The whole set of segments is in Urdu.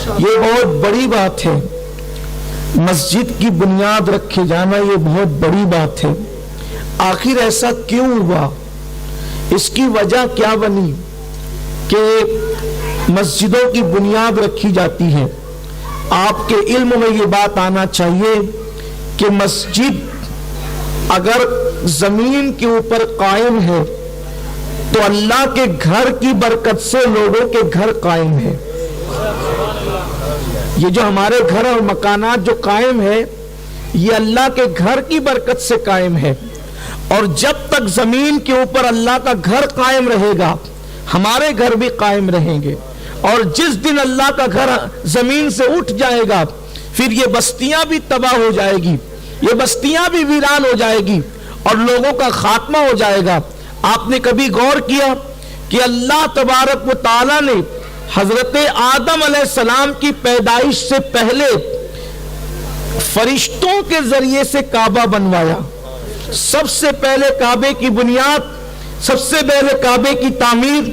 یہ بہت بڑی بات ہے، مسجد کی بنیاد رکھے جانا یہ بہت بڑی بات ہے۔ آخر ایسا کیوں ہوا؟ اس کی وجہ کیا بنی کہ مسجدوں کی بنیاد رکھی جاتی ہے؟ آپ کے علم میں یہ بات آنا چاہیے کہ مسجد اگر زمین کے اوپر قائم ہے تو اللہ کے گھر کی برکت سے لوگوں کے گھر قائم ہے۔ یہ جو ہمارے گھر اور مکانات جو قائم ہے یہ اللہ کے گھر کی برکت سے قائم ہے، اور جب تک زمین کے اوپر اللہ کا گھر قائم رہے گا ہمارے گھر بھی قائم رہیں گے، اور جس دن اللہ کا گھر زمین سے اٹھ جائے گا پھر یہ بستیاں بھی تباہ ہو جائے گی، یہ بستیاں بھی ویران ہو جائے گی اور لوگوں کا خاتمہ ہو جائے گا۔ آپ نے کبھی غور کیا کہ اللہ تبارک و تعالی نے حضرت آدم علیہ السلام کی پیدائش سے پہلے فرشتوں کے ذریعے سے کعبہ بنوایا؟ سب سے پہلے کعبے کی بنیاد، سب سے پہلے کعبے کی تعمیر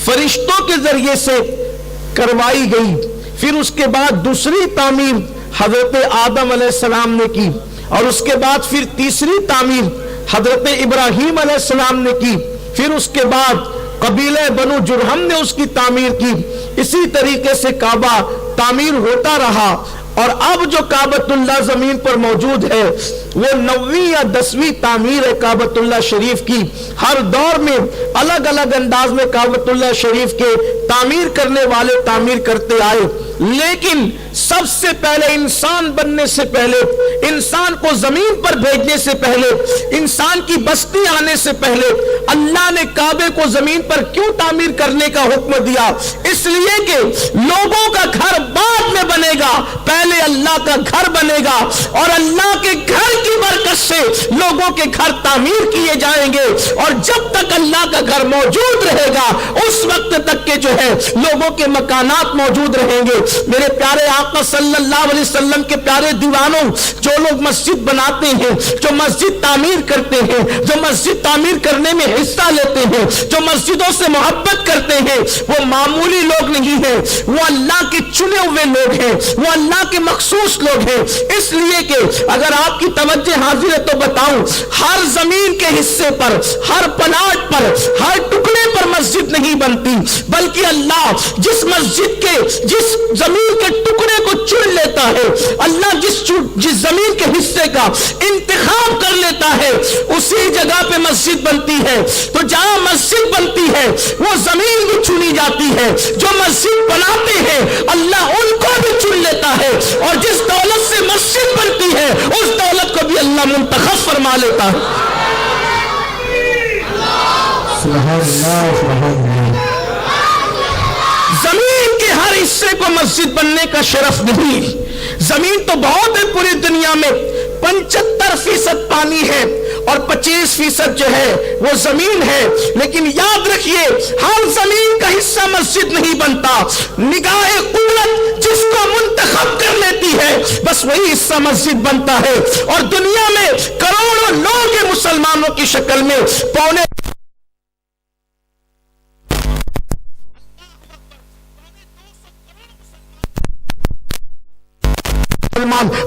فرشتوں کے ذریعے سے کروائی گئی، پھر اس کے بعد دوسری تعمیر حضرت آدم علیہ السلام نے کی، اور اس کے بعد پھر تیسری تعمیر حضرت ابراہیم علیہ السلام نے کی، پھر اس کے بعد قبیلہ بنو جرہم نے اس کی تعمیر کی۔ اسی طریقے سے کعبہ تعمیر ہوتا رہا، اور اب جو کعبۃ اللہ زمین پر موجود ہے وہ 9ویں یا 10ویں تعمیر ہے کعبۃ اللہ شریف کی۔ ہر دور میں الگ الگ انداز میں کعبۃ اللہ شریف کے تعمیر کرنے والے تعمیر کرتے آئے، لیکن سب سے پہلے انسان بننے سے پہلے، انسان کو زمین پر بھیجنے سے پہلے، انسان کی بستی آنے سے پہلے اللہ نے کعبے کو زمین پر کیوں تعمیر کرنے کا حکم دیا؟ اس لیے کہ لوگوں کا گھر بعد میں بنے گا، پہلے اللہ کا گھر بنے گا، اور اللہ کے گھر کی برکت سے لوگوں کے گھر تعمیر کیے جائیں گے، اور جب تک اللہ کا گھر موجود رہے گا اس وقت تک کہ جو ہے لوگوں کے مکانات موجود رہیں گے۔ میرے پیارے آقا صلی اللہ علیہ وسلم کے پیارے دیوانوں، جو لوگ مسجد بناتے ہیں، جو مسجد تعمیر کرتے ہیں، جو مسجد تعمیر کرنے میں حصہ لیتے ہیں، جو مسجدوں سے محبت کرتے ہیں، وہ معمولی لوگ نہیں ہیں، وہ اللہ کے چنے ہوئے لوگ ہیں، وہ اللہ کے مخصوص لوگ ہیں۔ اس لیے کہ اگر آپ کی توجہ حاضر ہے تو بتاؤں، ہر زمین کے حصے پر، ہر پلاٹ پر، ہر ٹکڑے پر مسجد نہیں بنتی، بلکہ اللہ جس مسجد کے، جس زمین کے ٹکڑے کو چن لیتا ہے، اللہ جس زمین کے حصے کا انتخاب کر لیتا ہے اسی جگہ پہ مسجد بنتی ہے۔ تو جہاں مسجد بنتی ہے وہ زمین بھی چنی جاتی ہے، جو مسجد بناتے ہیں اللہ ان کو بھی چن لیتا ہے، اور جس دولت سے مسجد بنتی ہے اس دولت کو بھی اللہ منتخب فرما لیتا ہے۔ زمین کے ہر حصے کو مسجد بننے کا شرف نہیں۔ زمین تو بہت ہے پوری دنیا میں، 75% پانی ہے اور 25% جو ہے وہ زمین ہے، لیکن یاد رکھیے ہر زمین کا حصہ مسجد نہیں بنتا۔ نگاہ قدرت جس کو منتخب کر لیتی ہے بس وہی حصہ مسجد بنتا ہے، اور دنیا میں کروڑوں لوگ ہیں مسلمانوں کی شکل میں،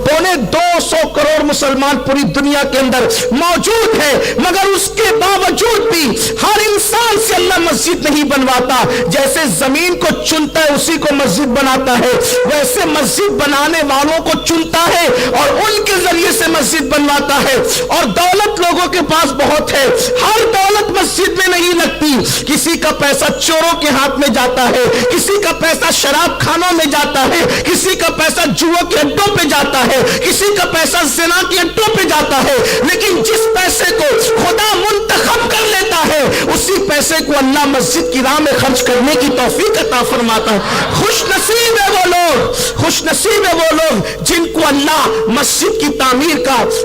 پونے 200 کروڑ مسلمان پوری دنیا کے اندر موجود ہیں، مگر اس کے باوجود بھی ہر انسان سے اللہ مسجد نہیں بنواتا۔ جیسے زمین کو چنتا ہے اسی کو مسجد بناتا ہے، ویسے مسجد بنانے والوں کو چنتا ہے اور ان کے ذریعے سے مسجد بنواتا ہے۔ اور دولت لوگوں کے پاس بہت ہے، ہر دولت مسجد میں نہیں لگتی، کسی کا پیسہ چوروں کے ہاتھ میں جاتا ہے، کسی کا پیسہ شراب خانوں میں جاتا ہے، کسی کا پیسہ جوا کے اڈوں پہ جاتا ہے، کسی کا پیسہ زنا کے اڈوں پہ جاتا ہے، لیکن جس پیسے کو خدا منتخب کر لیتا ہے اسی پیسے کو اللہ مسجد کی راہ میں خرچ کرنے کی توفیق عطا فرماتا ہے۔ خوش نصیب ہے وہ لوگ، خوش نصیب ہے وہ لوگ جن کو اللہ مسجد کی تعمیر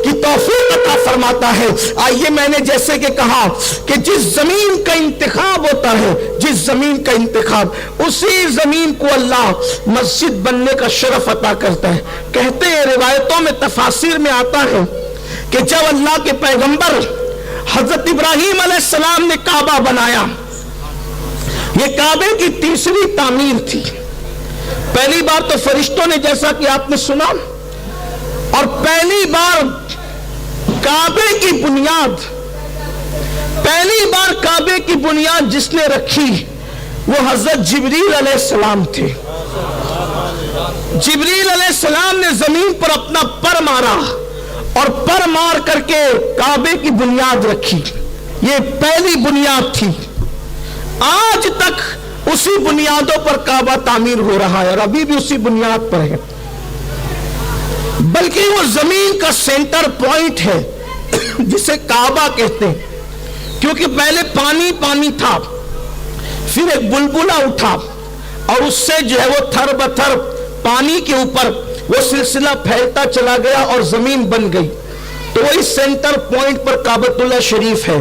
کی توفیق عطا فرماتا ہے۔ آئیے میں نے جیسے کہ کہا کہ جس زمین کا انتخاب ہوتا ہے، جس زمین کا انتخاب، اسی زمین کو اللہ مسجد بننے کا شرف عطا کرتا ہے۔ کہتے ہیں روایتوں میں تفاسیر میں آتا ہے کہ جب اللہ کے پیغمبر حضرت ابراہیم علیہ السلام نے کعبہ بنایا، یہ کعبے کی تیسری تعمیر تھی، پہلی بار تو فرشتوں نے، جیسا کہ آپ نے سنا، اور پہلی بار کعبے کی بنیاد، پہلی بار کعبے کی بنیاد جس نے رکھی وہ حضرت جبریل علیہ السلام تھے۔ جبریل علیہ السلام نے زمین پر اپنا پر مارا اور پر مار کر کے کعبے کی بنیاد رکھی۔ یہ پہلی بنیاد تھی۔ آج تک اسی بنیادوں پر کعبہ تعمیر ہو رہا ہے اور ابھی بھی اسی بنیاد پر ہے، بلکہ وہ زمین کا سینٹر پوائنٹ ہے جسے کعبہ کہتے ہیں، کیونکہ پہلے پانی پانی تھا، پھر ایک بلبلہ اٹھا اور اس سے جو ہے وہ تھر بتھر پانی کے اوپر وہ سلسلہ پھیلتا چلا گیا اور زمین بن گئی، تو وہی سینٹر پوائنٹ پر کعبۃ اللہ شریف ہے۔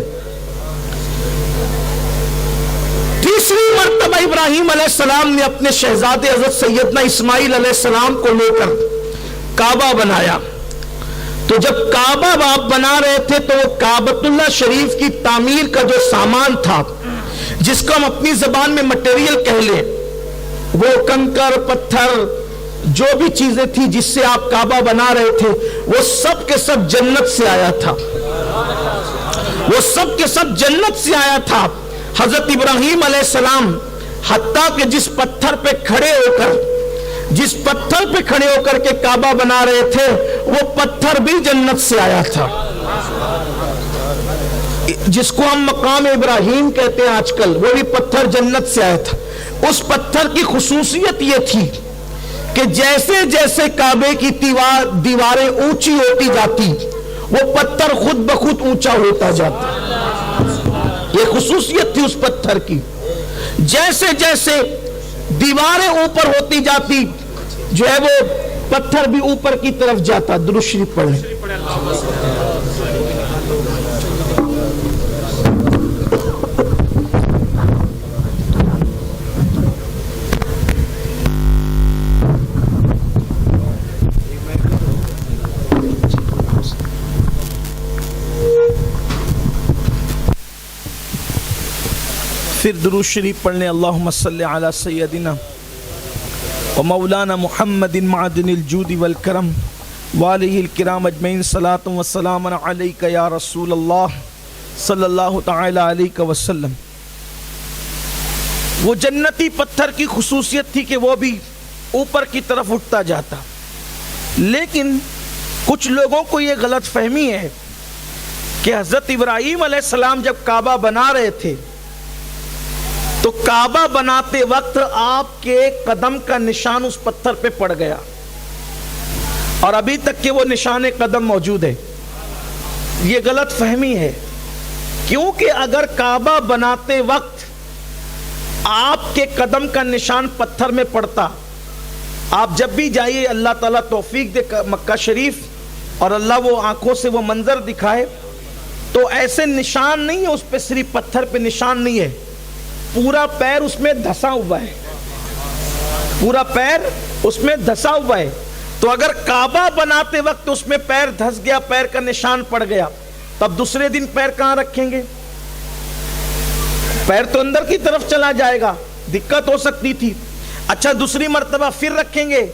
تیسری مرتبہ ابراہیم علیہ السلام نے اپنے شہزادے حضرت سیدنا اسماعیل علیہ السلام کو لے کر کعبہ بنایا۔ تو جب کعبہ آپ بنا رہے تھے تو وہ کعبۃ اللہ شریف کی تعمیر کا جو سامان تھا، جس کو ہم اپنی زبان میں مٹیریل کہہ لیں، وہ کنکر پتھر جو بھی چیزیں تھی جس سے آپ کعبہ بنا رہے تھے، وہ سب کے سب جنت سے آیا تھا، وہ سب کے سب جنت سے آیا تھا۔ حضرت ابراہیم علیہ السلام حتیٰ کہ جس پتھر پہ کھڑے ہو کر کے کعبہ بنا رہے تھے، وہ پتھر بھی جنت سے آیا تھا، جس کو ہم مقام ابراہیم کہتے ہیں آج کل، وہ بھی پتھر جنت سے آیا تھا۔ اس پتھر کی خصوصیت یہ تھی کہ جیسے جیسے کعبے کی دیواریں اونچی ہوتی جاتی، وہ پتھر خود بخود اونچا ہوتا جاتا۔ یہ خصوصیت تھی اس پتھر کی، جیسے جیسے دیواریں اوپر ہوتی جاتی جو ہے وہ پتھر بھی اوپر کی طرف جاتا۔ درود شریف پڑھیں۔ پھر درود شریف پڑھنے، اللہم صلی علی سیدنا و مولانا محمد معدن الجود والکرم وآلہ الکرام اجمعین، صلاۃ و سلام علیک یا رسول اللہ صلی اللہ تعالی علیہ وسلم۔ وہ جنتی پتھر کی خصوصیت تھی کہ وہ بھی اوپر کی طرف اٹھتا جاتا، لیکن کچھ لوگوں کو یہ غلط فہمی ہے کہ حضرت ابراہیم علیہ السلام جب کعبہ بنا رہے تھے تو کعبہ بناتے وقت آپ کے قدم کا نشان اس پتھر پہ پڑ گیا، اور ابھی تک کہ وہ نشان قدم موجود ہے۔ یہ غلط فہمی ہے، کیونکہ اگر کعبہ بناتے وقت آپ کے قدم کا نشان پتھر میں پڑتا، آپ جب بھی جائیے اللہ تعالیٰ توفیق دے مکہ شریف اور اللہ وہ آنکھوں سے وہ منظر دکھائے، تو ایسے نشان نہیں ہے اس پہ، صرف پتھر پہ نشان نہیں ہے، پورا پیر اس میں دھسا ہوا ہے، پورا پیر اس میں دھسا ہوا ہے۔ تو اگر کعبہ بناتے وقت اس میں پیر دھس گیا، پیر کا نشان پڑ گیا، تب دوسرے دن پیر کہاں رکھیں گے؟ پیر تو اندر کی طرف چلا جائے گا، دقت ہو سکتی تھی۔ اچھا دوسری مرتبہ پھر رکھیں گے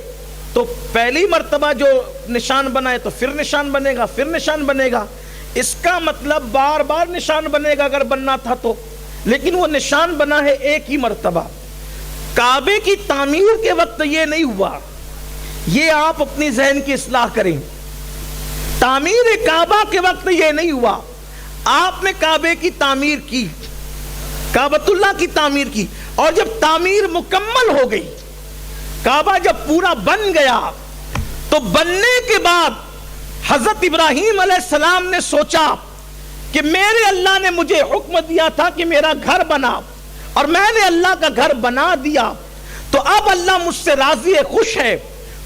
تو پہلی مرتبہ جو نشان بنا ہے تو پھر نشان بنے گا، پھر نشان بنے گا، اس کا مطلب بار بار نشان بنے گا اگر بننا تھا تو، لیکن وہ نشان بنا ہے ایک ہی مرتبہ۔ کعبے کی تعمیر کے وقت یہ نہیں ہوا، یہ آپ اپنی ذہن کی اصلاح کریں۔ تعمیر کعبہ کے وقت یہ نہیں ہوا، آپ نے کعبے کی تعمیر کی، کعبۃ اللہ کی تعمیر کی، اور جب تعمیر مکمل ہو گئی، کعبہ جب پورا بن گیا، تو بننے کے بعد حضرت ابراہیم علیہ السلام نے سوچا کہ میرے اللہ نے مجھے حکم دیا تھا کہ میرا گھر بنا، اور میں نے اللہ کا گھر بنا دیا، تو اب اللہ مجھ سے راضی ہے، خوش ہے۔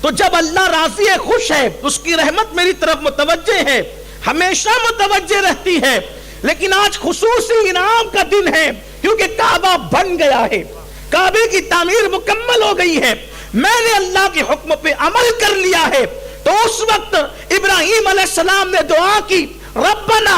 تو جب اللہ راضی ہے، خوش ہے، اس کی رحمت میری طرف متوجہ ہے، ہمیشہ متوجہ رہتی ہے، لیکن آج خصوصی انعام کا دن ہے کیونکہ کعبہ بن گیا ہے، کعبے کی تعمیر مکمل ہو گئی ہے، میں نے اللہ کے حکم پہ عمل کر لیا ہے۔ تو اس وقت ابراہیم علیہ السلام نے دعا کی، ربنا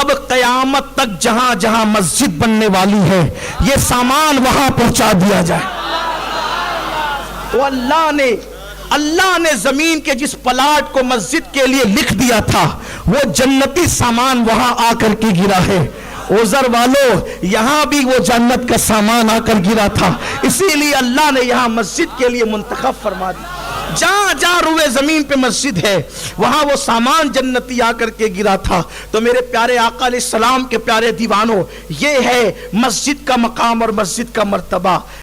اب قیامت تک جہاں جہاں مسجد بننے والی ہے یہ سامان وہاں پہنچا دیا جائے۔ وہ اللہ نے زمین کے جس پلاٹ کو مسجد کے لیے لکھ دیا تھا وہ جنتی سامان وہاں آ کر کے گرا ہے۔ اوزر والو یہاں بھی وہ جنت کا سامان آ کر گرا تھا، اسی لیے اللہ نے یہاں مسجد کے لیے منتخب فرما دی۔ جہاں جہاں روئے زمین پہ مسجد ہے وہاں وہ سامان جنتی آ کر کے گرا تھا۔ تو میرے پیارے آقا علیہ السلام کے پیارے دیوانوں، یہ ہے مسجد کا مقام اور مسجد کا مرتبہ۔